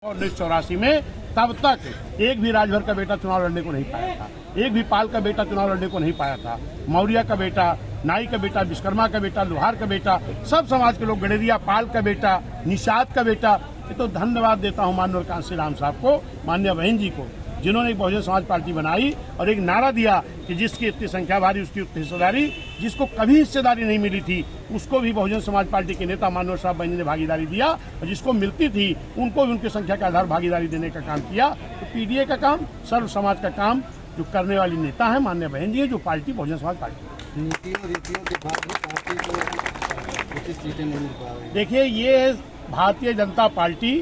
1984 में तब तक एक भी राजभर का बेटा चुनाव लड़ने को नहीं पाया था, एक भी पाल का बेटा चुनाव लड़ने को नहीं पाया था। मौर्य का बेटा, नाई का बेटा, विश्वकर्मा का बेटा, लोहार का बेटा, सब समाज के लोग, गडेरिया पाल का बेटा, निषाद का बेटा। ये तो धन्यवाद देता हूँ माननीय कांसी राम साहब को, माननीय बहन जी को, जिन्होंने एक बहुजन समाज पार्टी बनाई और एक नारा दिया कि जिसकी इतनी संख्या भारी उसकी उतनी हिस्सेदारी। जिसको कभी हिस्सेदारी नहीं मिली थी उसको भी बहुजन समाज पार्टी के नेता माननीय साहब बहन जी ने भागीदारी दिया, और जिसको मिलती थी उनको भी उनकी संख्या के आधार भागीदारी देने का काम किया। तो पीडीए का काम, सर्व समाज का काम जो करने वाली नेता है माननीय बहन जी है, जो पार्टी बहुजन समाज पार्टी। नीतियों रीतियों के बाद भी पार्टी को कुछ सीटें नहीं मिल पा रही। देखिए, ये भारतीय जनता पार्टी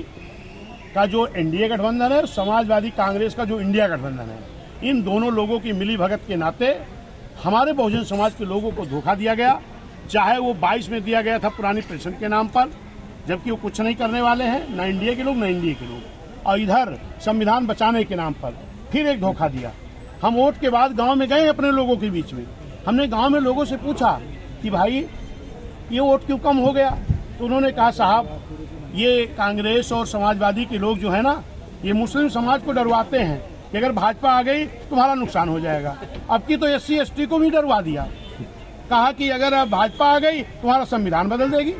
का जो एनडीए गठबंधन है, समाजवादी कांग्रेस का जो इंडिया गठबंधन है, इन दोनों लोगों की मिली भगत के नाते हमारे बहुजन समाज के लोगों को धोखा दिया गया। चाहे वो 22 में दिया गया था पुरानी पेंशन के नाम पर, जबकि वो कुछ नहीं करने वाले हैं, ना इंडिया के लोग ना इंडिया के लोग, और इधर संविधान बचाने के नाम पर फिर एक धोखा दिया। हम वोट के बाद गांव में गए अपने लोगों के बीच में, हमने गांव में लोगों से पूछा कि भाई ये वोट क्यों कम हो गया, तो उन्होंने कहा साहब ये कांग्रेस और समाजवादी के लोग जो है ना, ये मुस्लिम समाज को डरवाते हैं कि अगर भाजपा आ गई तुम्हारा नुकसान हो जाएगा। अब की तो SC ST को भी डरवा दिया, कहा कि अगर भाजपा आ गई तुम्हारा संविधान बदल देगी।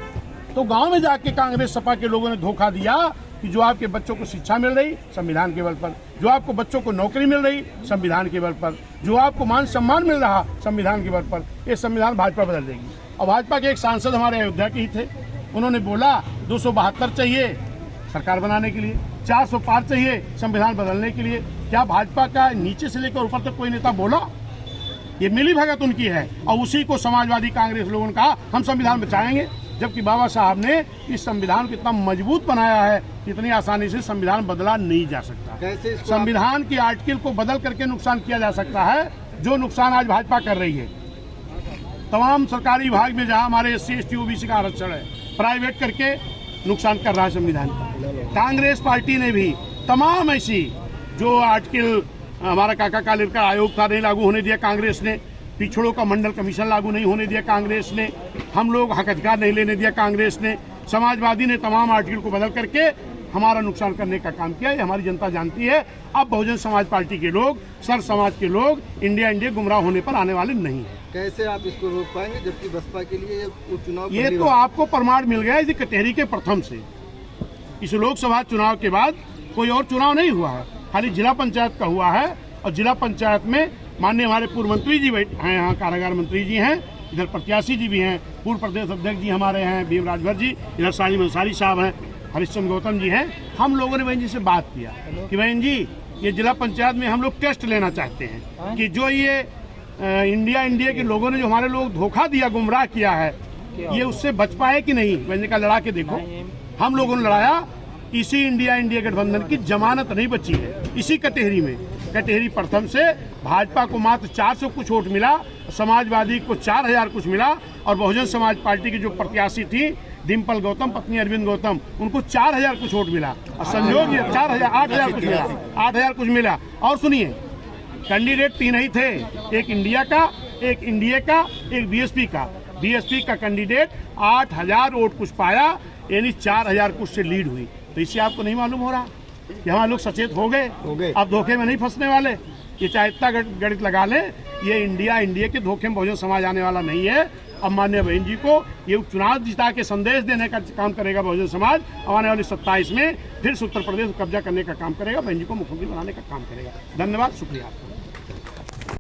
तो गांव में जाके कांग्रेस सपा के लोगों ने धोखा दिया कि जो आपके बच्चों को शिक्षा मिल रही संविधान के बल पर, जो आपको बच्चों को नौकरी मिल रही संविधान के बल पर, जो आपको मान सम्मान मिल रहा संविधान के बल पर, ये संविधान भाजपा बदल देगी। और भाजपा के एक सांसद हमारे अयोध्या के ही थे, उन्होंने बोला 272 चाहिए सरकार बनाने के लिए, 400 पार चाहिए संविधान बदलने के लिए। क्या भाजपा का नीचे से लेकर ऊपर तक कोई नेता बोला? ये मिली भगत उनकी है, और उसी को समाजवादी कांग्रेस लोगों ने कहा हम संविधान बचाएंगे, जबकि बाबा साहब ने इस संविधान को इतना मजबूत बनाया है कि इतनी आसानी से संविधान बदला नहीं जा सकता। संविधान की आर्टिकल को बदल करके नुकसान किया जा सकता है, जो नुकसान आज भाजपा कर रही है। तमाम सरकारी विभाग में जहां हमारे SC ST OBC का आरक्षण है, प्राइवेट करके नुकसान कर रहा है संविधान का। कांग्रेस पार्टी ने भी तमाम ऐसी जो आर्टिकल, हमारा काका कालेर का आयोग था नहीं लागू होने दिया कांग्रेस ने, पिछड़ों का मंडल कमीशन लागू नहीं होने दिया कांग्रेस ने, हम लोग हक अधिकार नहीं लेने दिया कांग्रेस ने, समाजवादी ने तमाम आर्टिकल को बदल करके हमारा नुकसान करने का काम किया। ये हमारी जनता जानती है। अब बहुजन समाज पार्टी के लोग, सर समाज के लोग इंडिया गुमराह होने पर आने वाले नहीं है। कैसे आप इसको रोक पाएंगे, जबकि बसपा के लिए चुनाव ये तो आपको प्रमाण मिल गया है कटहरी के प्रथम से। इस लोकसभा चुनाव के बाद कोई और चुनाव नहीं हुआ है, खाली जिला पंचायत का हुआ है, और जिला पंचायत में माननीय हमारे पूर्व मंत्री जी हैं, यहाँ कारागार मंत्री जी हैं, इधर प्रत्याशी जी भी हैं, पूर्व प्रदेश अध्यक्ष जी हमारे हैं भीम राजभर जी, इधर सालिम अंसारी साहब हैं, हरिश्चंद्र गौतम जी हैं। हम लोगों ने बहन जी से बात किया कि बहन जी ये जिला पंचायत में हम लोग टेस्ट लेना चाहते हैं कि जो ये इंडिया के लोगों ने जो हमारे लोग धोखा दिया, गुमराह किया है, ये उससे बच पाए कि नहीं। बहन जी का लड़ा के देखो, हम लोगों ने लड़ाया, इसी इंडिया गठबंधन की जमानत नहीं बची है। इसी कटहरी में, कटहरी प्रथम से भाजपा को मात्र 400 कुछ वोट मिला, समाजवादी को 4000 कुछ मिला, और बहुजन समाज पार्टी की जो प्रत्याशी थी डिम्पल गौतम, पत्नी अरविंद गौतम, उनको 4000 कुछ वोट मिला, और संयोग 8,000 कुछ मिला, 8,000 कुछ मिला। और सुनिए, कैंडिडेट 3 ही थे, एक इंडिया का, एक इंडिया का, एक BSP का। BSP का कैंडिडेट 8,000 वोट कुछ पाया, यानी 4,000 कुछ से लीड हुई। तो इससे आपको नहीं मालूम हो रहा कि हमारे लोग सचेत हो गए, अब धोखे में नहीं फंसने वाले। ये चाहे इतना गणित लगा ले, ये इंडिया के धोखे में बहुजन समाज आने वाला नहीं है। अब माननीय बहन जी को ये चुनाव जिता के संदेश देने का काम करेगा बहुजन समाज। आने वाले 27 में फिर से उत्तर प्रदेश कब्जा करने का काम करेगा, बहन जी को मुख्यमंत्री बनाने का काम करेगा। धन्यवाद, शुक्रिया।